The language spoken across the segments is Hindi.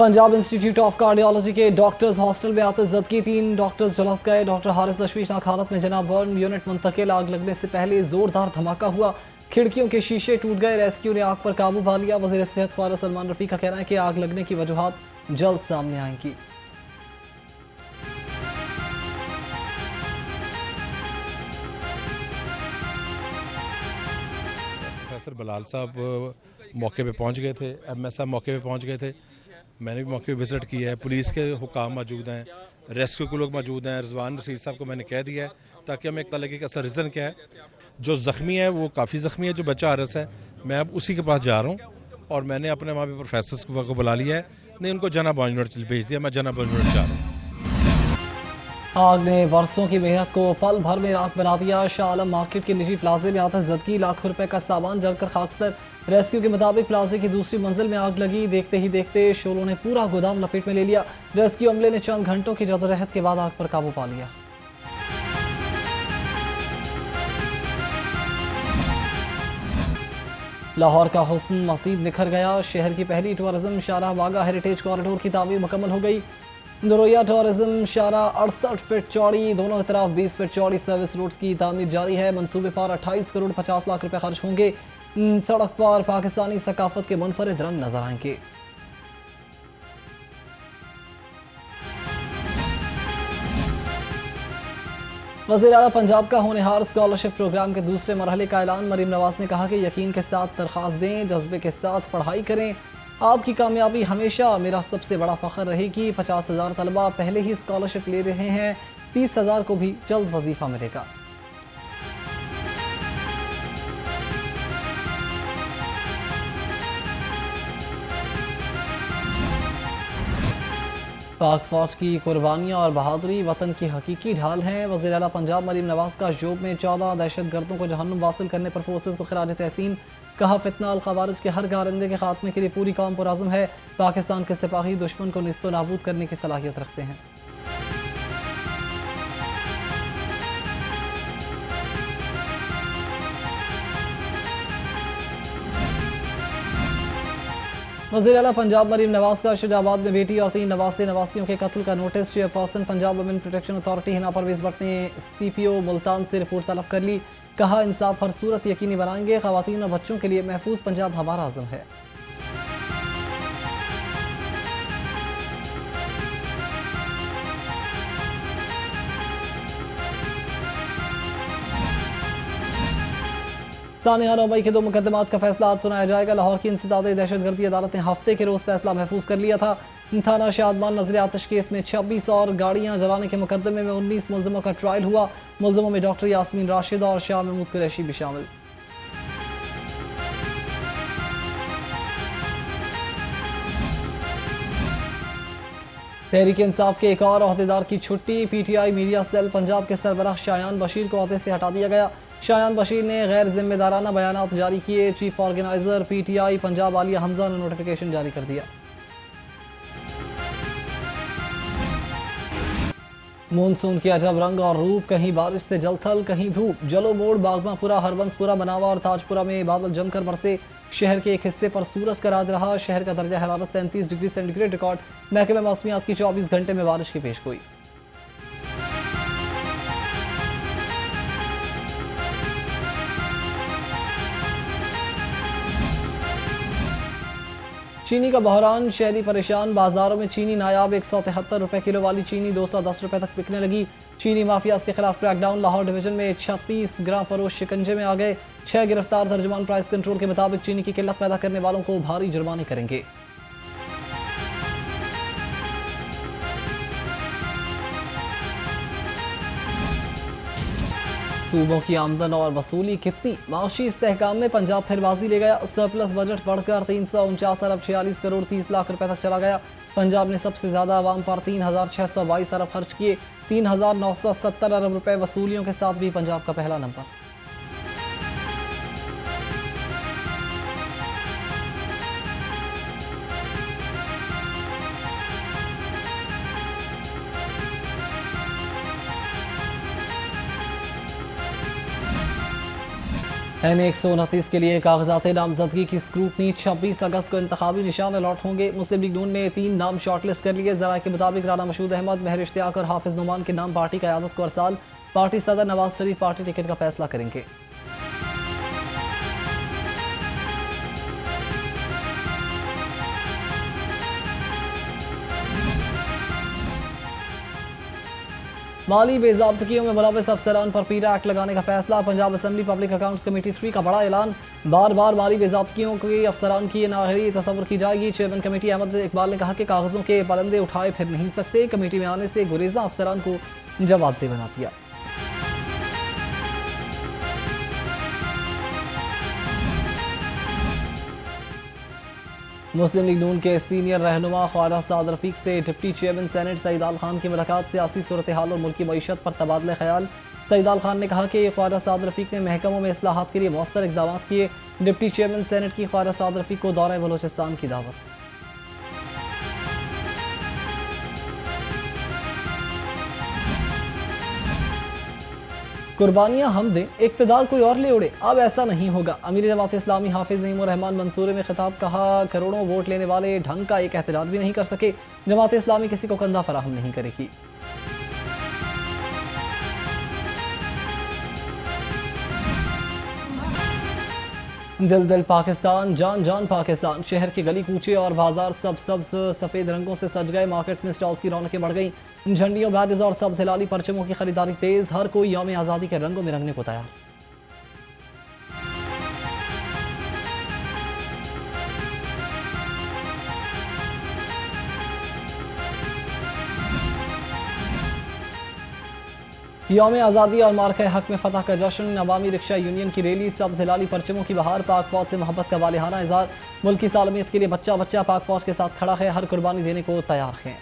पंजाब इंस्टीट्यूट ऑफ कार्डियोलॉजी के डॉक्टर्स हॉस्टल में आते जद की 3 डॉक्टर्स झुलस गए। डॉक्टर हारिस तशवीशनाक हालत में जनाब बर्न यूनिट मुंतकिल। आग लगने से पहले जोरदार धमाका हुआ, खिड़कियों के शीशे टूट गए। रेस्क्यू ने आग पर काबू पा लिया। वज़ीर सेहत ख्वाजा सलमान रफी का कहना है कि आग लगने की वजूहात जल्द सामने आएंगी। प्रोफेसर बलाल साहब मौके पे पहुंच गए थे, एमएस साहब मौके पे पहुंच गए थे, मैंने भी मौके पे विजिट किया है। पुलिस के हुकाम मौजूद हैं, रेस्क्यू के लोग मौजूद हैं। रिजवान रशीद साहब को मैंने कह दिया है ताकि हमें पता लगे कि असर रीज़न क्या है। जो ज़ख्मी है वो काफ़ी ज़ख्मी है, जो बच्चा आरस है मैं अब उसी के पास जा रहा हूँ और मैंने अपने वहाँ पे प्रोफेसर को बुला लिया है, नहीं उनको जना बॉन्ज यूनिट भेज दिया। मैं जना बॉन्ज यूनिट जा रहा हूँ। आग ने बरसों की मेहनत को पल भर में राख बना दिया। शाह आलम मार्केट के निजी प्लाजे में आतश ज़दगी, लाखों रुपए का सामान जलकर खाकसर। रेस्क्यू के मुताबिक प्लाजे की दूसरी मंजिल में आग लगी। देखते ही देखते शोलों ने पूरा गोदाम लपेट में ले लिया। रेस्क्यू अमले ने चंद घंटों की जदोजहद के बाद आग पर काबू पा लिया। लाहौर का हुस्न मज़ीद निखर गया। शहर की पहली टूरिज्म शाहराह बागा हेरिटेज कॉरिडोर की तामीर मुकम्मल हो गई। नरोया टूरिज्म शाहराह 68 फीट चौड़ी, दोनों तरफ 20 फीट चौड़ी सर्विस रोड्स की तामीर जारी है। मंसूबे पर 28 करोड़ 50 लाख रुपए खर्च होंगे। सड़क पर पाकिस्तानी सकाफत के मुनफरिद रंग नजर आएंगे। वज़ीर आला पंजाब का होनहार स्कॉलरशिप प्रोग्राम के दूसरे मरहले का ऐलान। मरीम नवाज ने कहा कि यकीन के साथ दरख्वास्त दें, जज्बे के साथ पढ़ाई करें। आपकी कामयाबी हमेशा मेरा सबसे बड़ा फ़ख्र रहेगी। 50,000 तलबा पहले ही स्कॉलरशिप ले रहे हैं, 30,000 को भी जल्द वजीफा मिलेगा। पाक फौज की कुर्बानियाँ और बहादुरी वतन की हकीकी ढाल हैं। वज़ीर आला पंजाब मरीम नवाज का जोब में 14 दहशत गर्दों को जहन्नुम वासिल करने पर फोर्सेस को खराज तहसीन। कहा फितना अल खवारिज के हर गारंदे के खात्मे के लिए पूरी कौम पुरअज़्म है। पाकिस्तान के सिपाही दुश्मन को निस्तो नाबूद करने की सलाहियत रखते हैं। वज़ीर आला पंजाब मरीम नवाज का शुजाबाद में बेटी और 3 नवासियों के कत्ल का notice. Chairperson Punjab women protection authority Hina Parvez Bhatt ने CPO मुल्तान से रिपोर्ट तलब कर ली। कहा इंसाफ हर सूरत यकीनी बनाएंगे। ख़वातीन और बच्चों के लिए महफूज पंजाब हमारा आज़म है। सानिया 9 मई के 2 मुकदमात का फैसला आज सुनाया जाएगा। लाहौर की इंसदादे दहशतगर्दी अदालत ने हफ्ते के रोज फैसला महफूज कर लिया था। थाना शादमान नजर आतिश केस में 26 और गाड़ियां जलाने के मुकदमे में 19 मुलजमों का ट्रायल हुआ। मुलजमों में डॉक्टर यास्मीन राशिद और शाह महमूद कुरैशी भी शामिल। तहरीक इंसाफ के एक और अहदेदार की छुट्टी। PTI मीडिया सेल पंजाब के सरबराह शायान बशीर को अहदे से हटा दिया गया। शायान बशीर ने गैर जिम्मेदाराना बयानात जारी किए। Chief organiser PTI Punjab Alia Hamza ने नोटिफिकेशन जारी कर दिया। मानसून की अजब रंग और रूप, कहीं बारिश से जलथल कहीं धूप। जलो मोड़, बागमापुरा, हरबंसपुरा, मनावा और ताजपुरा में बादल जमकर बरसे। शहर के एक हिस्से पर सूरज का राज रहा। शहर का दर्जा हरारत 33 डिग्री सेंटीग्रेड रिकॉर्ड। महकमे मौसमियात की 24 घंटे में बारिश की पेशगोई। चीनी का बहरान, शहरी परेशान। बाजारों में चीनी नायाब। 173 रुपए किलो वाली चीनी 210 रुपए तक बिकने लगी। चीनी माफियाज के खिलाफ क्रैकडाउन। लाहौर डिवीजन में 36 ग्राम फरोश शिकंजे में आ गए। 6 गिरफ्तार। तर्जुमान प्राइस कंट्रोल के मुताबिक चीनी की किल्लत पैदा करने वालों को भारी जुर्माने करेंगे। सूबों की आमदन और वसूली कितनी? माशी इस्तेहकाम में पंजाब फिर बाजी ले गया। सरप्लस बजट बढ़कर 349 अरब 46 करोड़ 30 लाख रुपए तक चला गया। पंजाब ने सबसे ज्यादा आवाम पर 3622 अरब खर्च किए। 3970 अरब रुपए वसूलियों के साथ भी पंजाब का पहला नंबर। N129 के लिए कागजात नामजदगी की स्क्रूटनी 26 अगस्त को इंतखाबी निशान अलॉट होंगे। मुस्लिम लीग नून ने 3 नाम शॉर्टलिस्ट कर लिए। जरा के मुताबिक राना मशहूद अहमद, महर इश्तियाक और हाफिज नुमान के नाम पार्टी क़यादत को अरसाल। पार्टी सदर नवाज शरीफ पार्टी टिकट का फैसला करेंगे। माली बेज़ाब्तगियों में मुलव्वस अफसरान पर पीरा एक्ट लगाने का फैसला। Punjab assembly public accounts committee 3 का बड़ा ऐलान। बार बार माली बेज़ाब्तगियों के अफसरान की नाहरी तस्वुर की जाएगी। चेयरमैन कमेटी अहमद इकबाल ने कहा कि कागजों के पलंदे उठाए फिर नहीं सकते। कमेटी में आने से गुरेजा अफसरान को जवाबदेह बना दिया। मुस्लिम लीग नून के सीनियर रहनुमा ख्वाजा साद रफीक से डिप्टी चेयरमैन सेनेट सईद आल खान की मुलाकात। सियासी सूरत हाल और मुल्की मईशत पर तबादला ख्याल। सईद आल खान ने कहा कि ख्वाजा साद रफीक ने महकमों में इस्लाहात के लिए मौसर इकदाम किए। डिप्टी चेयरमैन सेनेट की ख्वाजा साद रफीक को दौरा बलोचिस्तान की दावत। कुर्बानियां हम दें, इक्तदार कोई और ले उड़े, अब ऐसा नहीं होगा। अमीर जमात इस्लामी हाफिज नईमुर रहमान मंसूरे में खिताब। कहा, करोड़ों वोट लेने वाले ढंग का एक एहतजाज भी नहीं कर सके। जमात इस्लामी किसी को कंधा फराहम नहीं करेगी। दिल दिल पाकिस्तान, जान जान पाकिस्तान। शहर के गली कूचे और बाजार सब सफेद रंगों से सज गए। मार्केट्स में स्टॉल्स की रौनकें बढ़ गई। झंडियों, बैरिज और सब्ज हिलाली परचमों की खरीदारी तेज। हर कोई यौम आज़ादी के रंगों में रंगने को तैयार। यौम आज़ादी और मार्का हक में फतह का जश्न। अवामी रिक्शा यूनियन की रैली। सब्ज हिलाली परचमों की बहार। पाक फौज से मोहब्बत का वालिहाना इज़हार। मुल्क की सालमियत के लिए बच्चा बच्चा पाक फौज के साथ खड़ा है। हर कुर्बानी देने को तैयार है।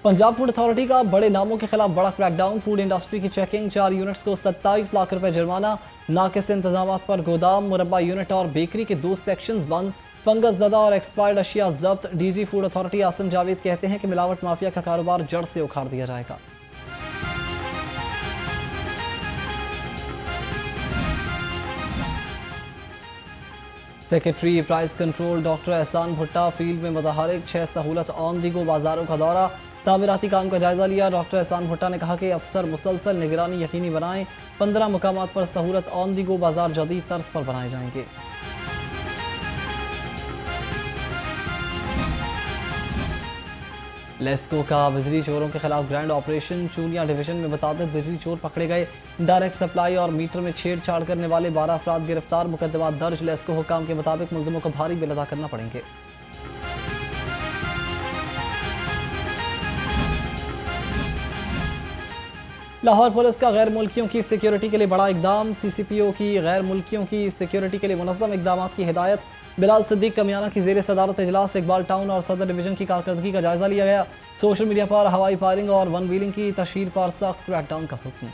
पंजाब फूड अथॉरिटी का बड़े नामों के खिलाफ बड़ा क्रैकडाउन। फूड इंडस्ट्री की चेकिंग। 4 यूनिट्स को 27 लाख रुपए जुर्माना। नाकिस इंतजाम पर गोदाम, मुरब्बा यूनिट और बेकरी के 2 सेक्शंस बंद। फंगस ज़दा और एक्सपायर्ड अशिया जब्त। DG food authority Asim Javed कहते हैं कि मिलावट माफिया का कारोबार जड़ से उखाड़ दिया जाएगा। सेक्रेटरी प्राइस कंट्रोल डॉक्टर एहसान भुट्टा फील्ड में मुतहरिक। 6 सहूलत ऑन दी गो बाजारों का दौरा। तामीराती काम का जायजा लिया। डॉक्टर एहसान भुट्टा ने कहा कि अफसर मुसलसल निगरानी यकीनी बनाएं। 15 मुकामात पर सहूलत ऑन दी गो बाजार जदीद तर्ज पर बनाए जाएंगे। लेस्को का बिजली चोरों के खिलाफ ग्रैंड ऑपरेशन। चूनिया डिवीजन में मुताबिक बिजली चोर पकड़े गए। डायरेक्ट सप्लाई और मीटर में छेड़छाड़ करने वाले 12 अफराद गिरफ्तार। मुकदमा दर्ज। लेस्को हुकाम के मुताबिक मुलजिमों को भारी बिल अदा करना पड़ेंगे। लाहौर पुलिस का गैर मुल्कियों की सिक्योरिटी के लिए बड़ा इकदाम। CCPO की गैर मुल्कियों की सिक्योरिटी के लिए मुनज़्ज़म इकदाम की हिदायत। बिलाल सिद्दीक कमियाना की ज़ेर सदारत इजलास। इकबाल टाउन और सदर डिवीजन की कारकर्दगी का जायजा लिया गया। सोशल मीडिया पर हवाई फायरिंग और वन व्हीलिंग की तशहीर पर सख्त क्रैकडाउन का हुक्म।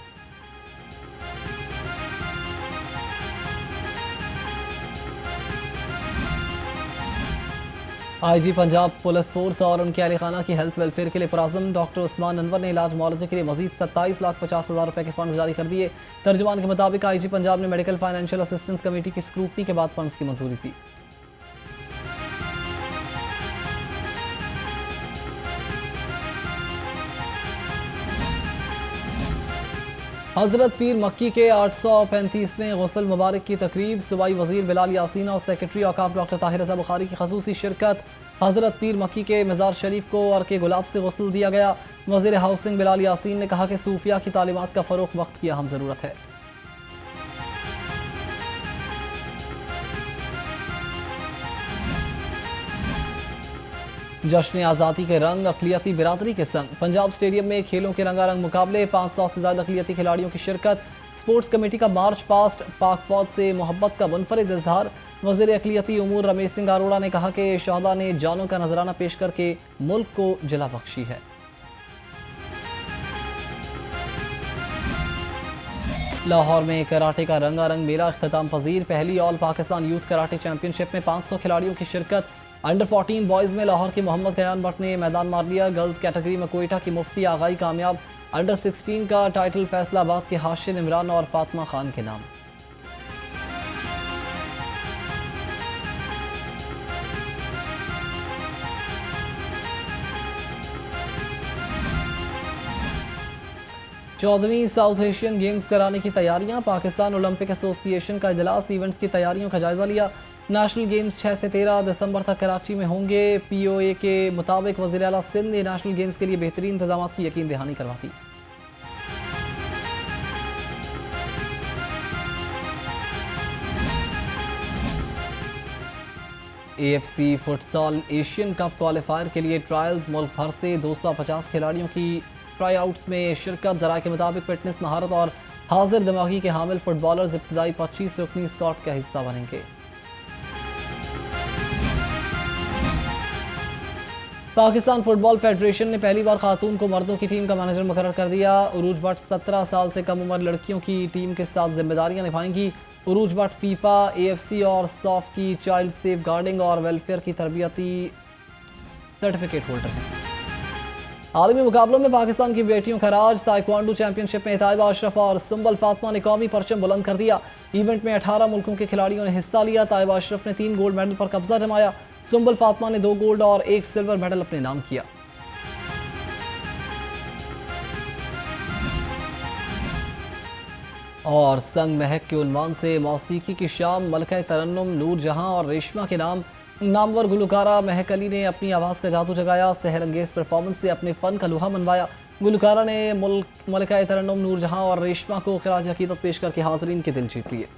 IG पंजाब पुलिस फोर्स और उनके अहल खाना की हेल्थ वेलफेयर के लिए पुराज़म। डॉक्टर उस्मान अनवर ने इलाज मुआवजे के लिए मजीद 27,50,000 रुपए के फंड जारी कर दिए। तर्जुमान के मुताबिक IG पंजाब ने मेडिकल फाइनेंशियल असिस्टेंस कमेटी की स्क्रूटनी के बाद फंड्स की मंजूरी दी। हजरत पीर मक्की के 835वें गुस्ल मुबारक की तकरीब। सूबाई वजीर बिलाल यासीन और सेक्रेटरी औकाफ डॉक्टर ताहिर रज़ा बुखारी की खसूसी शिरकत। हजरत पीर मक्की के मज़ार शरीफ को अर्के गुलाब से गुस्ल दिया गया। वजीर हाउसिंग बिलाल यासीन ने कहा कि सूफिया की तालीमात का फ़रोग़ वक्त की अहम ज़रूरत है। जश्न आज़ादी के रंग अक़लियती बिरादरी के संग। पंजाब स्टेडियम में खेलों के रंगारंग मुकाबले। 500 से ज़्यादा अक़लियती खिलाड़ियों की शिरकत। स्पोर्ट्स कमेटी का मार्च पास्ट। पाक फौज से मोहब्बत का मुनफरिद इजहार। वज़ीर अक़लियती उमूर रमेश सिंह अरोड़ा ने कहा कि शहदा ने जानों का नजराना पेश करके मुल्क को जिला बख्शी है। लाहौर में कराटे का रंगारंग मेला इख्तिताम पजीर। पहली all Pakistan youth karate championship में 500 खिलाड़ियों की शिरकत। अंडर 14 बॉयज़ में लाहौर के मोहम्मद खयान भट्ट ने मैदान मार लिया। गर्ल्स कैटेगरी में कोयटा की मुफ्ती आगाई कामयाब। अंडर 16 का टाइटल फैसलाबाद के हाशिम इमरान और फातिमा खान के नाम। चौदहवीं साउथ एशियन गेम्स कराने की तैयारियां। पाकिस्तान ओलंपिक एसोसिएशन का इजलास, इवेंट्स की तैयारियों का जायजा लिया। नेशनल गेम्स 6 से 13 दिसंबर तक कराची में होंगे। पीओए के मुताबिक वज़ीर आला सिंध ने नेशनल गेम्स के लिए बेहतरीन इंतजाम की यकीन दहानी करवा दी। AFC futsal Asian cup qualifier के लिए ट्रायल्स। मुल्क भर से 250 खिलाड़ियों की ट्राई आउट्स में शिरकत। जराये के मुताबिक फिटनेस, महारत और हाजिर दिमागी के हामिल फुटबॉलर्स इब्तदाई 25 रुकनी स्क्वाड का हिस्सा बनेंगे। पाकिस्तान फुटबॉल फेडरेशन ने पहली बार खातून को मर्दों की टीम का मैनेजर मुकर्रर कर दिया। उरूज भट्ट 17 साल से कम उम्र लड़कियों की टीम के साथ जिम्मेदारियां निभाएंगी। उरूज भट्ट फीफा, AFC और सॉफ की चाइल्ड सेफ गार्डिंग और वेलफेयर की तरबियती सर्टिफिकेट होल्डर हैं। आलमी मुकाबलों में पाकिस्तान की बेटियों का राज। ताइक्वांडो चैंपियनशिप में ताइबा अशरफ और सुंबल फातिमा ने कौमी परचम बुलंद कर दिया। इवेंट में 18 मुल्कों के खिलाड़ियों ने हिस्सा लिया। ताइबा अशरफ ने 3 गोल्ड मेडल पर कब्जा जमाया। सुंबल फातिमा ने 2 गोल्ड और 1 सिल्वर मेडल अपने नाम किया। और संग महक के उन्वान से मौसीकी की शाम। मलका तरन्नुम नूर जहां और रेशमा के नामवर गुलकारा महक अली ने अपनी आवाज़ का जादू जगाया। सहर अंगेज परफॉर्मेंस से अपने फ़न का लोहा मनवाया। गुलकारा ने मलका तरन्नुम नूर जहां और रेशमा को खिराज अकीदत पेश करके हाज़रीन के दिल जीत लिए।